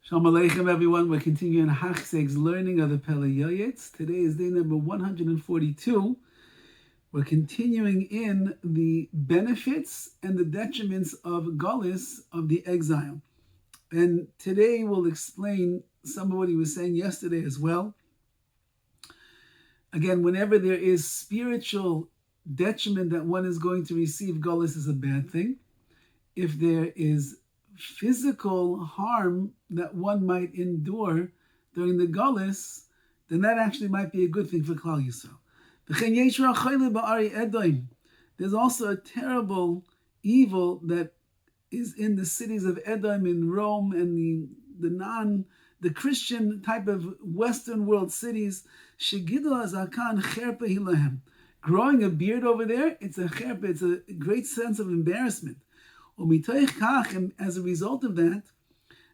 Shalom Aleichem, everyone. We're continuing Hachzeg's learning of the Pele Yoetz. Today is day number 142. We're continuing in the benefits and the detriments of Galus, of the exile. And today we'll explain some of what he was saying yesterday as well. Again, whenever there is spiritual detriment that one is going to receive, Galus is a bad thing. If there is physical harm that one might endure during the Galus, then that actually might be a good thing for Klal Yisroel. There's also a terrible evil that is in the cities of Edom, in Rome, and the Christian type of Western world cities. Growing a beard over there, it's a cherpa, it's a great sense of embarrassment. And as a result of that,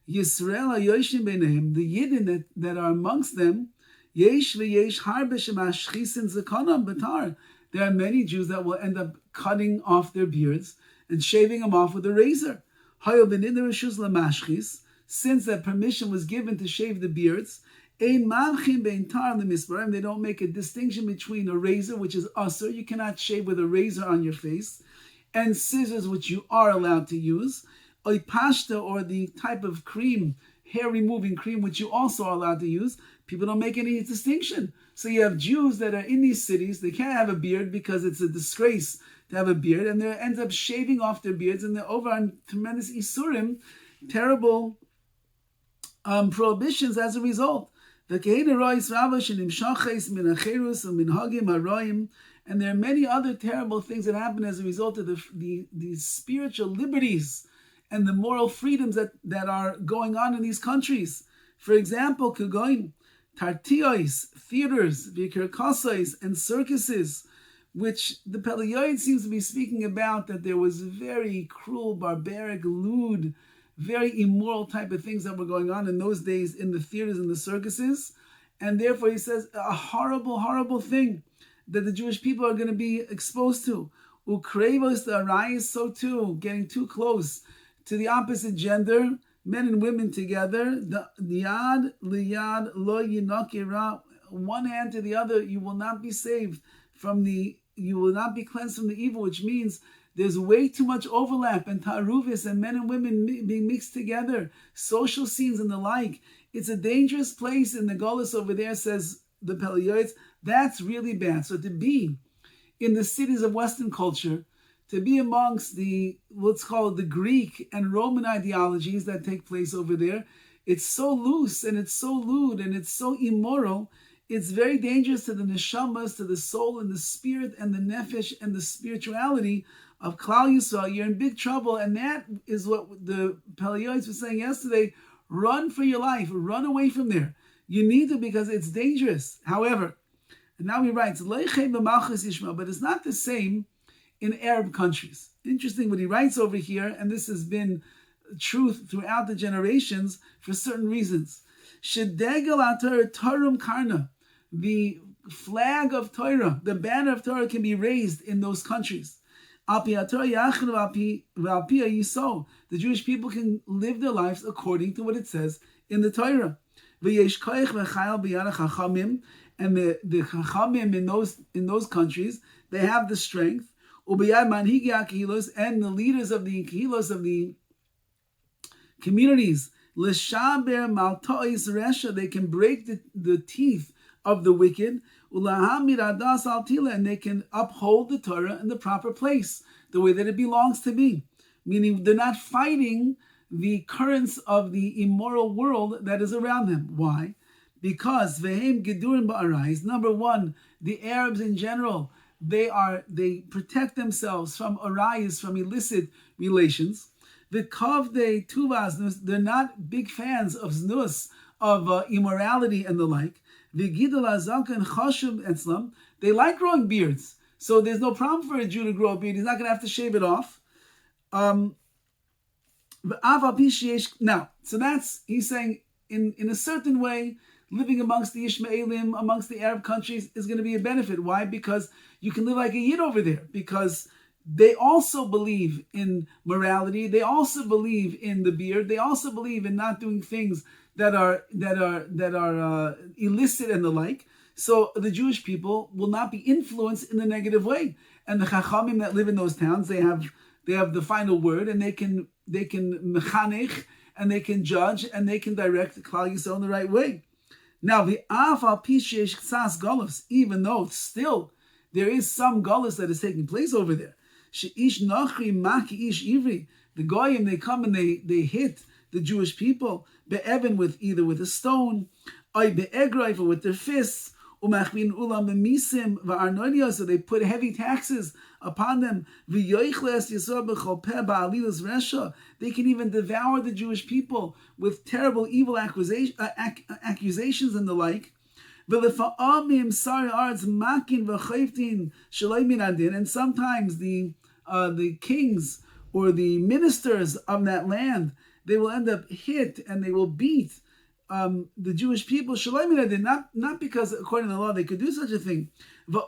Yisrael hayoshim beinehem, the Yidden that are amongst them, yesh v'yesh harbe shemashchisin zakonam batar. There are many Jews that will end up cutting off their beards and shaving them off with a razor. Since that permission was given to shave the beards, they don't make a distinction between a razor, which is usher, you cannot shave with a razor on your face, and scissors, which you are allowed to use, or pashta, or the type of cream, hair removing cream, which you also are allowed to use. People don't make any distinction. So you have Jews that are in these cities, they can't have a beard because it's a disgrace to have a beard, and they end up shaving off their beards, and they're over on tremendous isurim, terrible prohibitions as a result. And there are many other terrible things that happen as a result of the spiritual liberties and the moral freedoms that are going on in these countries. For example, Kugoin, Tartiois, theaters, Vikirkasais, and circuses, which the Pele Yoetz seems to be speaking about, that there was very cruel, barbaric, lewd, very immoral type of things that were going on in those days in the theaters and the circuses. And therefore he says a horrible, horrible thing that the Jewish people are going to be exposed to. Ukrevos, the arayis, so too, getting too close to the opposite gender, men and women together. The yad liyad lo yinakira, one hand to the other, you will not be saved you will not be cleansed from the evil, which means there's way too much overlap and taruvis and men and women being mixed together, social scenes and the like. It's a dangerous place in the Galus over there, says the Pele Yoetz. That's really bad. So to be in the cities of Western culture, to be amongst the, let's call it the Greek and Roman ideologies that take place over there, it's so loose and it's so lewd and it's so immoral. It's very dangerous to the neshamas, to the soul and the spirit and the nefesh and the spirituality of Klal Yisroel. You're in big trouble, and that is what the Pele Yoetz was saying yesterday. Run for your life. Run away from there. You need to, because it's dangerous. However, and now he writes, but it's not the same in Arab countries. Interesting what he writes over here, and this has been truth throughout the generations for certain reasons. The flag of Torah, the banner of Torah, can be raised in those countries. The Jewish people can live their lives according to what it says in the Torah. And the chachamim in those countries, they have the strength, and the leaders of the kehilos, of the communities, they can break the teeth of the wicked, and they can uphold the Torah in the proper place, the way that it belongs to be. Meaning they're not fighting the currents of the immoral world that is around them. Why? Because vehem gedurim ba'arais. Number one, the Arabs in general, they protect themselves from arayis, from illicit relations. The kavdei tuvas, they're not big fans of znus, of immorality and the like. The gidul azakan chashuv etzlam, they like growing beards, so there's no problem for a Jew to grow a beard. He's not going to have to shave it off. Now, so that's, he's saying, in a certain way, living amongst the Ishmaelim, amongst the Arab countries, is going to be a benefit. Why? Because you can live like a Yid over there, because they also believe in morality. They also believe in the beard. They also believe in not doing things that are illicit and the like. So the Jewish people will not be influenced in a negative way. And the Chachamim that live in those towns, they have the final word, and they can mechanech, and they can judge, and they can direct the Klal Yisroel in the right way. Now, the af al pi sheish ksas galus, even though still there is some galus that is taking place over there. Sheish nachri maki ish ivri. The goyim, they come and they hit the Jewish people be'evan, with either with a stone, or be'egrayf, or with their fists. Umachmin ulam b'misim v'arnonia, so they put heavy taxes upon them. V'yoichles yisrael b'chol peh ba'alilas resha. They can even devour the Jewish people with terrible evil accusations and the like. V'lefa'amim sari arts makin v'chayftin shaloi min adin. And sometimes the kings or the ministers of that land, they will end up hit and they will beat the Jewish people, not because according to the law they could do such a thing. And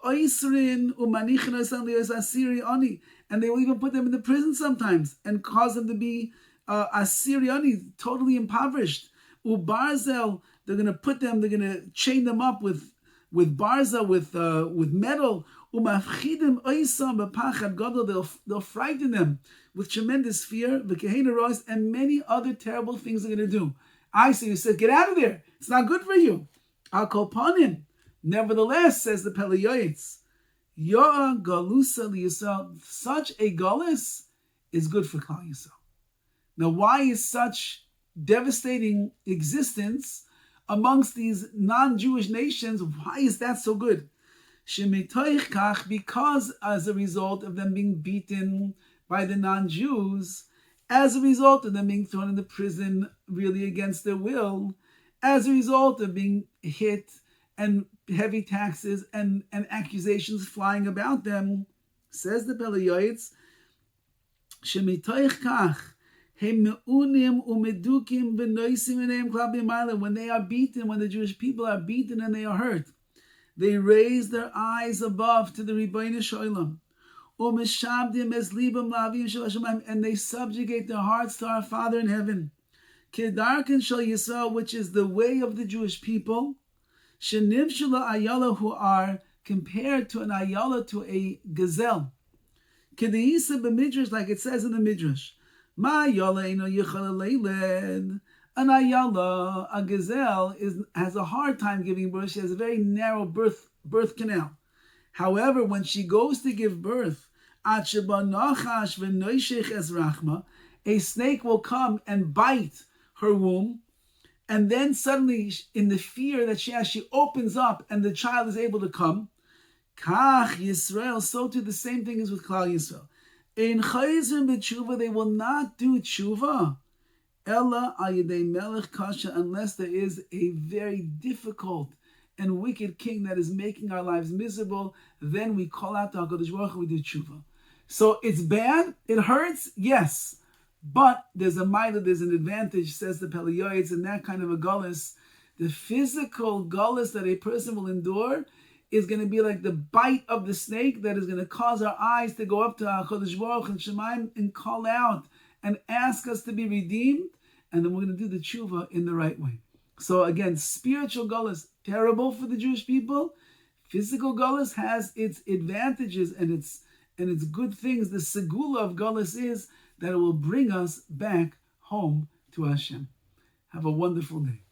they will even put them in the prison sometimes and cause them to be Assyriani, totally impoverished. Ubarzel, they're going to chain them up with barza, with metal. They'll frighten them with tremendous fear. And many other terrible things they're going to do. So you said, get out of there. It's not good for you. I'll call upon him. Nevertheless, says the Pele Yoetz, Yo'a galusa liyisrael, such a galus is good for Klal Yisroel. Now, why is such devastating existence amongst these non-Jewish nations, why is that so good? Because as a result of them being beaten by the non-Jews, as a result of them being thrown into prison really against their will, as a result of being hit and heavy taxes and accusations flying about them, says the Pele Yoetz, when they are beaten, when the Jewish people are beaten and they are hurt, they raise their eyes above to the Ribbono Shel Olam. And they subjugate their hearts to our Father in heaven. Which is the way of the Jewish people, who are compared to an ayala, to a gazelle. Like it says in the Midrash, an ayala, a gazelle, has a hard time giving birth. She has a very narrow birth canal. However, when she goes to give birth, a snake will come and bite her womb, and then suddenly, in the fear that she has, she opens up and the child is able to come. Kach Yisrael, so too the same thing is with Klal Yisroel. In Chayzim b'tshuva, they will not do tshuva, ella al yedei melech kasha, unless there is a very difficult and wicked king that is making our lives miserable. Then we call out to HaKadosh Baruch Hu, we do tshuva. So it's bad, it hurts, yes, but there's an advantage, says the Pele Yoetz, in that kind of a galus. The physical galus that a person will endure is going to be like the bite of the snake that is going to cause our eyes to go up to HaKadosh Baruch Hu and Shemaim and call out and ask us to be redeemed, and then we're going to do the tshuva in the right way. So again, spiritual galus, terrible for the Jewish people. Physical galus has its advantages and its good things. The segula of galus is that it will bring us back home to Hashem. Have a wonderful day.